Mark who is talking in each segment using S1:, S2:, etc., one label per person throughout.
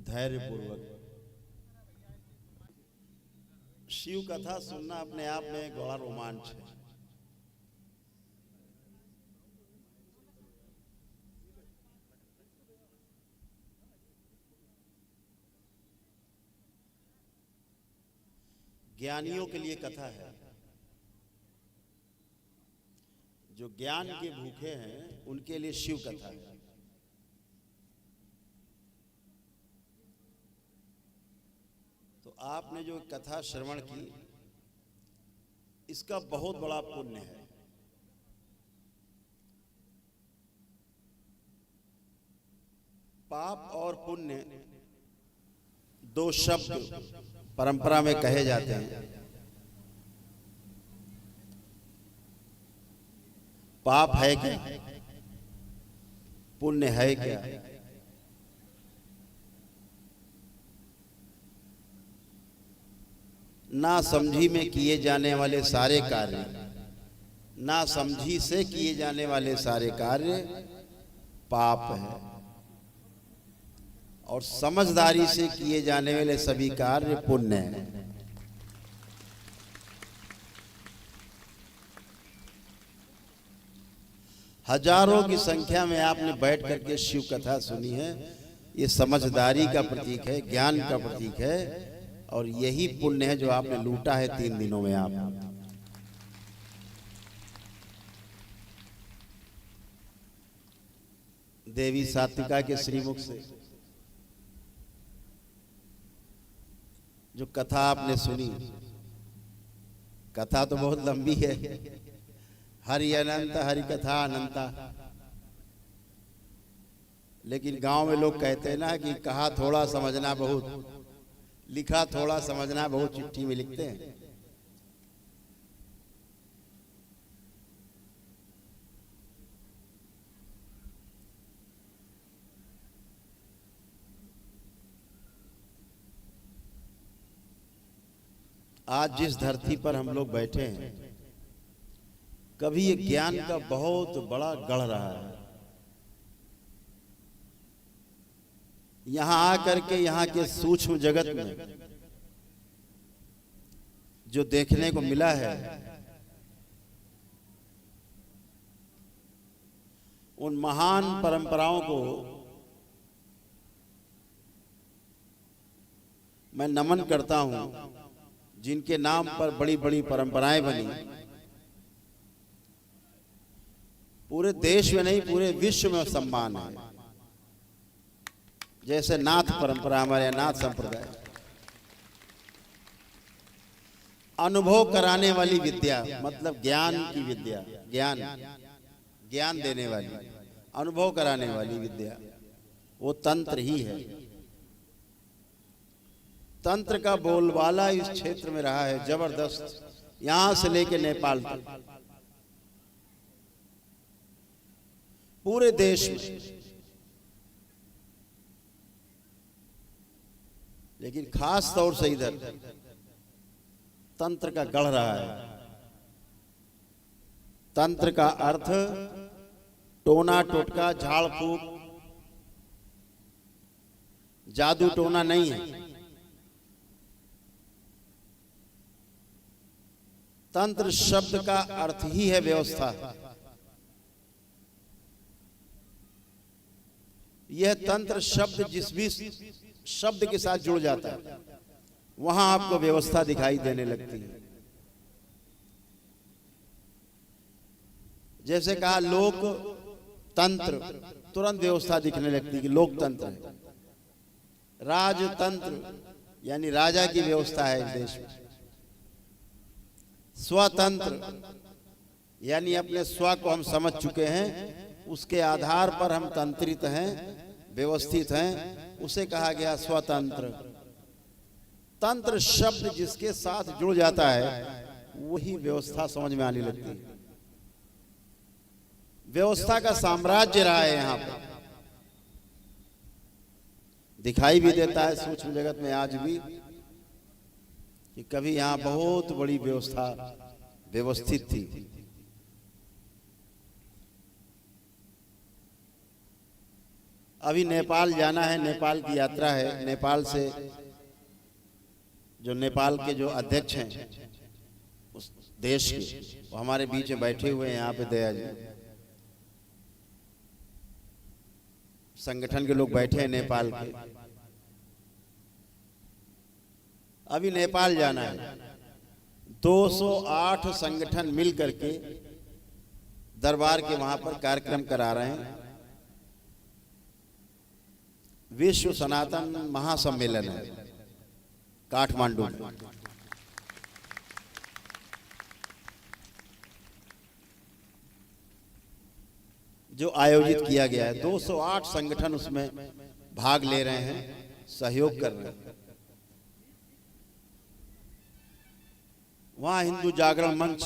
S1: धैर्यपूर्वक शिव कथा सुनना अपने आप में एक बड़ा रोमांच है। ज्ञानियों के लिए कथा है, जो ज्ञान के भूखे हैं उनके लिए शिव कथा है। तो आपने जो कथा श्रवण की, इसका बहुत बड़ा पुण्य है। पाप और पुण्य दो शब्द परंपरा में कहे जाते हैं। पाप है क्या, पुण्य है क्या? ना समझी में किए जाने वाले सारे कार्य, ना समझी से किए जाने वाले सारे कार्य पाप है, और समझदारी से किए जाने वाले सभी कार्य पुण्य है। हजारों की संख्या में आपने बैठ करके शिव कथा सुनी है। ये समझदारी का प्रतीक है, ज्ञान का प्रतीक है, और यही पुण्य है जो आपने लूटा है 3 दिनों में। आप देवी सात्विका के श्रीमुख से जो कथा आपने सुनी, कथा तो बहुत लंबी है। हरि अनंत हरि कथा अनंता, लेकिन गांव में लोग कहते हैं ना कि कहा थोड़ा समझना बहुत, लिखा थोड़ा समझना बहुत, चिट्ठी में लिखते हैं। आज जिस धरती पर हम लोग बैठे हैं, कभी ये ज्ञान का बहुत बड़ा गढ़ रहा है। यहां आकर के यहाँ के सूक्ष्म जगत में जो देखने को मिला है, उन महान परंपराओं को मैं नमन करता हूं, जिनके नाम पर बड़ी बड़ी परंपराएं बनी। पूरे देश में नहीं, पूरे विश्व में सम्मान है। जैसे नाथ परंपरा, हमारे नाथ संप्रदाय, अनुभव कराने वाली विद्या, मतलब ज्ञान की विद्या, ज्ञान देने वाली, अनुभव कराने वाली विद्या, वो तंत्र ही है। तंत्र का बोलबाला इस क्षेत्र में रहा है जबरदस्त, यहां से लेकर नेपाल तक, पूरे देश में। लेकिन खास तौर से इधर तंत्र का गढ़ रहा है। तंत्र का अर्थ टोना टोटका, झाड़ फूक, जादू टोना नहीं है। तंत्र शब्द का अर्थ ही है व्यवस्था। यह तंत्र शब्द जिस भी शब्द के साथ जुड़ जाता है, वहां आपको व्यवस्था दिखाई देने लगती है। जैसे कहा लोक तंत्र, तुरंत व्यवस्था दिखने लगती है कि लोकतंत्र है। राजतंत्र यानी राजा की व्यवस्था है इस देश में। स्वतंत्र यानी अपने स्व को हम समझ चुके हैं, उसके आधार पर हम तंत्रित हैं, व्यवस्थित हैं, उसे कहा गया स्वतंत्र। तंत्र शब्द जिसके साथ जुड़ जाता है, वही व्यवस्था समझ में आने लगती है। व्यवस्था का साम्राज्य रहा है यहां पर, दिखाई भी देता है सूक्ष्म जगत में आज भी, कि कभी यहां बहुत बड़ी व्यवस्था व्यवस्थित थी। अभी नेपाल जाना है, नेपाल की यात्रा है। नेपाल से जो नेपाल के जो अध्यक्ष हैं उस देश के, वो हमारे बीच में बैठे हुए हैं यहाँ पे। दया जी, संगठन के लोग बैठे हैं नेपाल के। अभी नेपाल जाना है। 208 संगठन मिल करके दरबार के वहां पर कार्यक्रम करा रहे हैं। विश्व सनातन महासम्मेलन है काठमांडू में। जो आयोजित किया गया है, 208 संगठन उसमें भाग ले रहे हैं, सहयोग कर रहे हैं। वहां हिंदू जागरण मंच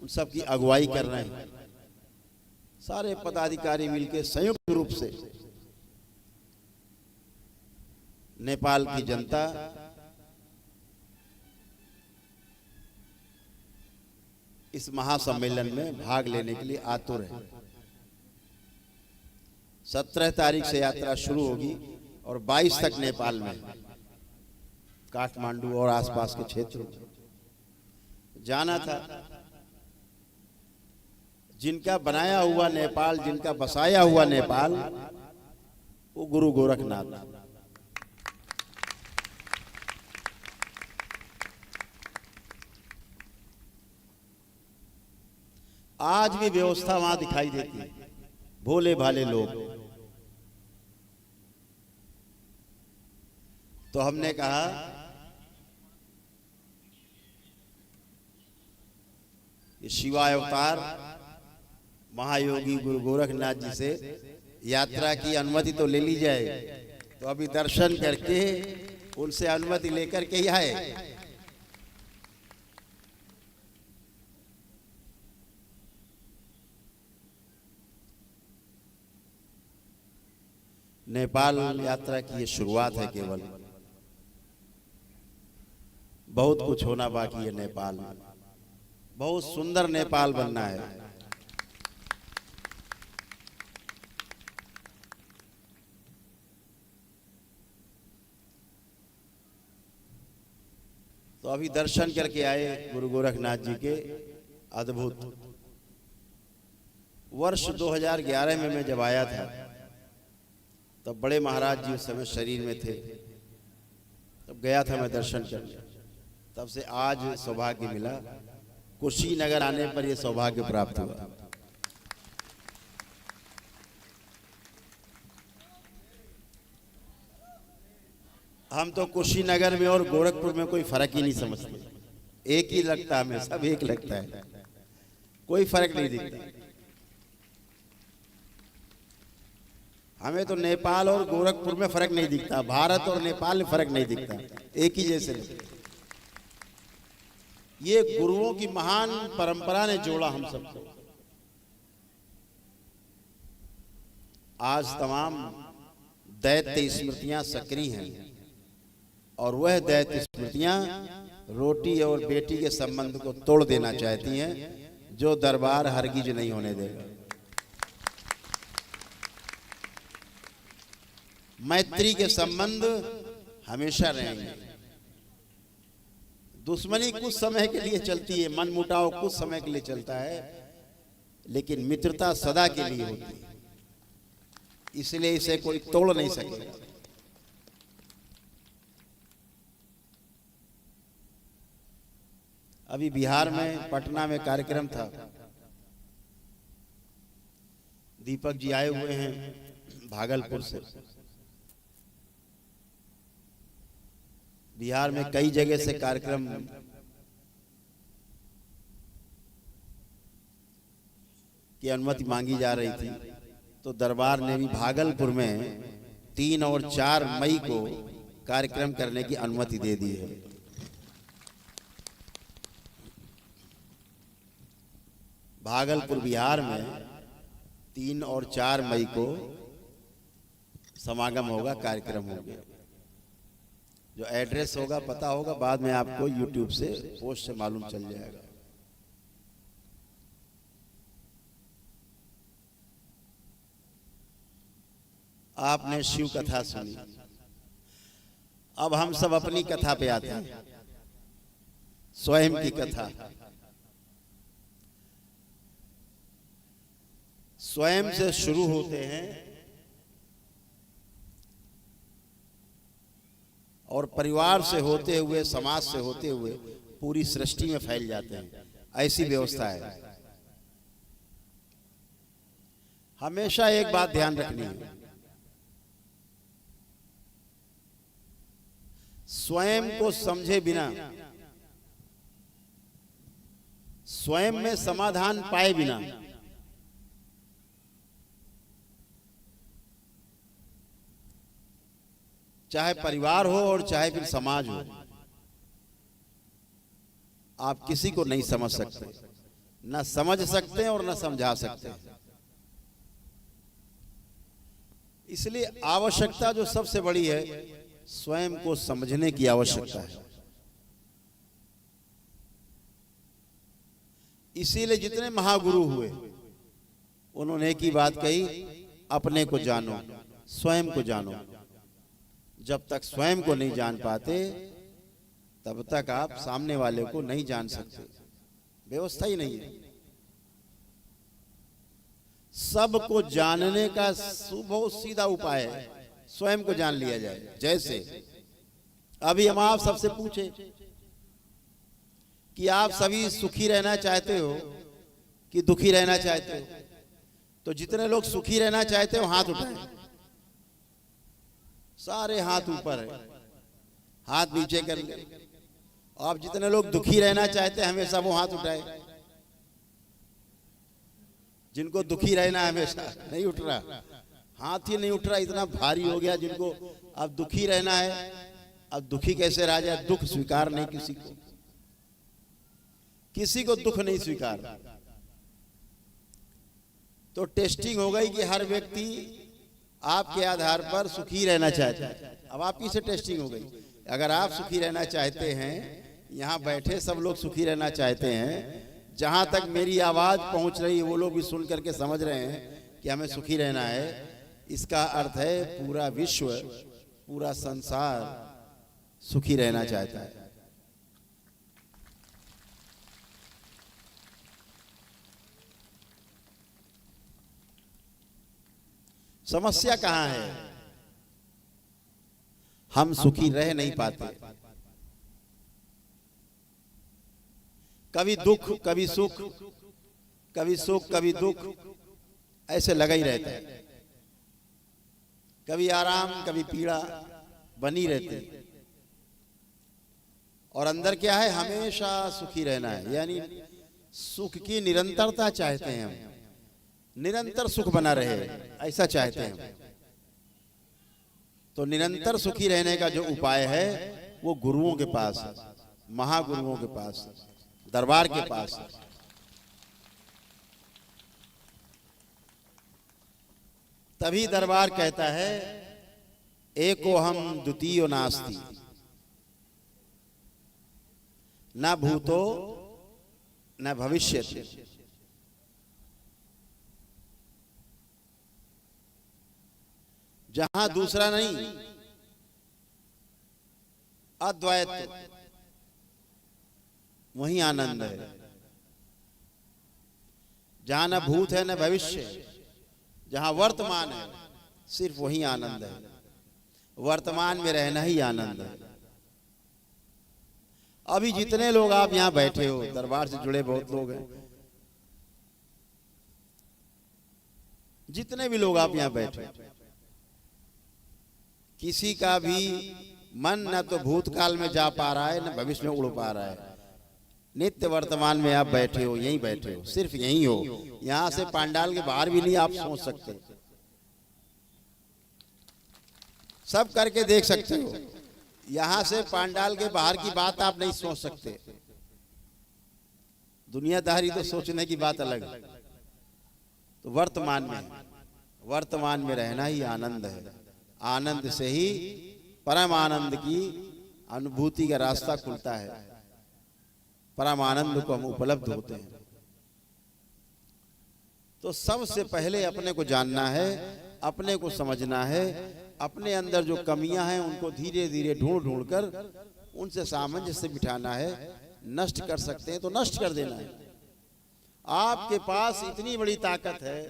S1: उन सब की अगुवाई कर रहे हैं। सारे पदाधिकारी मिलकर संयुक्त रूप से नेपाल की जनता इस महासम्मेलन में भाग लेने के लिए आतुर है। 17 तारीख से यात्रा शुरू होगी और 22 तक नेपाल में, काठमांडू और आसपास के क्षेत्रों में जाना था। जिनका बनाया हुआ नेपाल, जिनका बसाया हुआ नेपाल, वो गुरु गोरखनाथ। आज भी व्यवस्था वहां दिखाई देती है। भोले भाले लोग। तो हमने कहा ये शिवाय अवतार महायोगी गुरु गोरखनाथ जी से यात्रा की अनुमति तो ले ली जाए। तो अभी दर्शन करके उनसे अनुमति लेकर के ही आए। नेपाल यात्रा की ये शुरुआत है केवल। बहुत कुछ होना बाकी है नेपाल में। बहुत सुंदर नेपाल बनना है। तो अभी दर्शन करके आए गुरु गोरखनाथ जी के। अद्भुत। वर्ष 2011 में मैं जब आया था, तब बड़े महाराज जी उस समय शरीर में थे। तब गया था मैं दर्शन करने। तब से आज सौभाग्य मिला। कुशीनगर आने पर यह सौभाग्य प्राप्त हुआ। हम तो कुशीनगर में और गोरखपुर में कोई फर्क ही नहीं समझते। एक ही लगता है, हमें सब एक लगता है, कोई फर्क नहीं दिखता। हमें तो नेपाल और गोरखपुर में फर्क नहीं दिखता, भारत और नेपाल में फर्क नहीं दिखता, एक ही जैसे लगता। ये गुरुओं की महान परंपरा ने जोड़ा हम सबको। आज तमाम दैत्य स्मृतियां सक्रिय हैं और वह दैत्य स्मृतियां रोटी और बेटी के संबंध को तोड़ देना चाहती हैं, जो दरबार हरगिज नहीं होने देगा। मैत्री के संबंध हमेशा रहेंगे। दुश्मनी कुछ समय के लिए चलती है, मनमुटाव कुछ समय के लिए चलता है, लेकिन मित्रता सदा के लिए होती है। इसलिए इसे कोई तोड़ नहीं सकेगा। अभी बिहार में पटना में कार्यक्रम था। दीपक जी आए हुए हैं भागलपुर से। बिहार में कई जगह से कार्यक्रम की अनुमति मांगी जा रही थी, तो दरबार ने भी भागलपुर में 3 और 4 मई को कार्यक्रम करने की अनुमति दे दी है। भागलपुर बिहार में 3 और 4 मई को समागम होगा, कार्यक्रम होगा। जो एड्रेस होगा पता होगा, बाद में आपको YouTube से पोस्ट से मालूम चल जाएगा। आपने शिव कथा सुनी। अब हम सब अपनी कथा पे आते हैं, स्वयं की कथा। स्वयं से शुरू होते हैं और परिवार से होते हुए, समाज से होते हुए पूरी सृष्टि में फैल जाते हैं। ऐसी व्यवस्था है। हमेशा एक बात ध्यान रखनी है, स्वयं को समझे बिना, स्वयं में समाधान पाए बिना चाहे परिवार हो और चाहे फिर समाज हो, आप किसी को नहीं समझ सकते, ना समझ सकते और ना समझा सकते। इसलिए आवश्यकता जो सबसे बड़ी है, स्वयं को समझने की आवश्यकता है। इसीलिए जितने महागुरु हुए उन्होंने एक ही बात कही, अपने को जानो, स्वयं को जानो। जब तक स्वयं को नहीं जान पाते तब तक आप सामने वाले को नहीं जान सकते। व्यवस्था ही नहीं है। सबको जानने का बहुत सीधा उपाय है, स्वयं को जान लिया जाए। जैसे अभी हम आप सबसे पूछे कि आप सभी सुखी रहना चाहते हो कि दुखी रहना चाहते हो, तो जितने लोग सुखी रहना चाहते हो हाथ उठाएं। सारे हाथ ऊपर है, हाथ नीचे कर ले। आप जितने लोग दुखी रहना चाहते हैं हमेशा, वो हाथ उठाए। जिनको दुखी रहना है हमेशा, नहीं उठ रहा, हाथ ही नहीं उठ रहा, इतना भारी हो गया जिनको अब दुखी रहना है। अब दुखी कैसे रहा जाए? दुख स्वीकार नहीं किसी को दुख नहीं स्वीकार। तो टेस्टिंग हो गई कि हर व्यक्ति आपके आधार पर सुखी रहना चाहता है। अब आपकी से टेस्टिंग हो गई। अगर आप सुखी रहना चाहते हैं, यहाँ बैठे सब लोग सुखी रहना चाहते हैं, जहां तक मेरी आवाज पहुंच रही है वो लोग भी सुन करके समझ रहे हैं कि हमें सुखी रहना है, इसका अर्थ है पूरा विश्व, पूरा संसार सुखी रहना चाहता है। समस्या कहां है? हम सुखी रह नहीं पाते। कभी दुख, कभी सुख, कभी सुख, कभी दुख, ऐसे लगा ही रहता है। कभी आराम, कभी पीड़ा बनी रहती। और अंदर क्या है? हमेशा सुखी रहना है, यानी सुख की निरंतरता चाहते हैं हम। निरंतर सुख बना रहे ऐसा चाहते हैं। तो निरंतर सुखी रहने का जो उपाय है वो गुरुओं के पास है, महागुरुओं के पास, दरबार के पास है। तभी दरबार कहता है एको हम द्वितीयो नास्ति, न भूतो न भविष्यति। जहां दूसरा नहीं, अद्वैत, वहीं आनंद है। जहां न भूत है न भविष्य, जहां वर्तमान है, सिर्फ वहीं आनंद है। वर्तमान में रहना ही आनंद है। अभी जितने लोग आप यहां बैठे हो, दरबार से जुड़े बहुत लोग हैं, जितने भी लोग आप यहां बैठे, किसी का भी मन न तो भूतकाल में जा पा रहा है न भविष्य में उड़ पा रहा है। नित्य वर्तमान में आप बैठे हो, यहीं बैठे हो, सिर्फ यहीं हो। यहां से पांडाल के बाहर भी नहीं आप सोच सकते। सब करके देख सकते हो, यहां से पांडाल के बाहर की बात आप नहीं सोच सकते। दुनियादारी तो सोचने की बात अलग है। तो वर्तमान में रहना ही आनंद है। आनंद से ही परम आनंद की अनुभूति का रास्ता खुलता है। परम आनंद को हम उपलब्ध होते हैं। तो सबसे पहले अपने को जानना है, अपने को समझना है, अपने अंदर जो कमियां हैं उनको धीरे धीरे ढूंढ ढूंढ कर उनसे सामंजस्य बिठाना है। नष्ट कर सकते हैं तो नष्ट कर देना है। आपके पास इतनी बड़ी ताकत है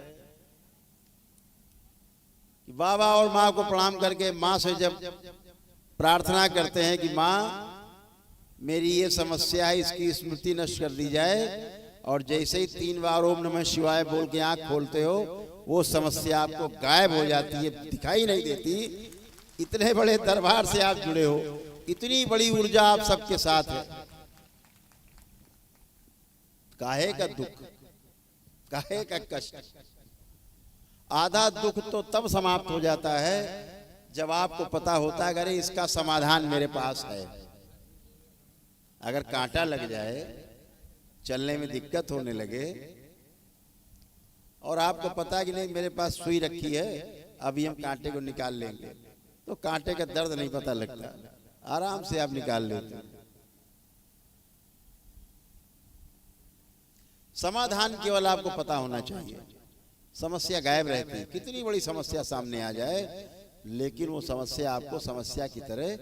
S1: कि बाबा और माँ को प्रणाम करके माँ से जब प्रार्थना करते हैं कि माँ मेरी ये समस्या है, इसकी स्मृति नष्ट कर दी जाए, और जैसे ही 3 बार ओम नमः शिवाय बोल के आंख खोलते हो वो समस्या आपको गायब हो जाती है, दिखाई नहीं देती। इतने बड़े दरबार से आप जुड़े हो, इतनी बड़ी ऊर्जा आप सबके साथ है। काहे का दुख, काहे का कष्ट। आधा दुख तो तब समाप्त हो जाता है जब आपको पता होता है अरे इसका समाधान मेरे पास है। अगर कांटा लग जाए, चलने में दिक्कत होने लगे और आपको पता है कि नहीं मेरे पास सुई रखी है, अभी हम कांटे को निकाल लेंगे, तो कांटे का दर्द नहीं पता लगता, आराम से आप निकाल लेते हैं। समाधान केवल आपको पता होना चाहिए। समस्या गायब रहती है, कितनी बड़ी समस्या सामने आ जाए लेकिन वो समस्या आपको समस्या की तरह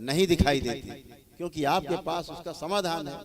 S1: नहीं दिखाई देती, क्योंकि आपके पास उसका समाधान है।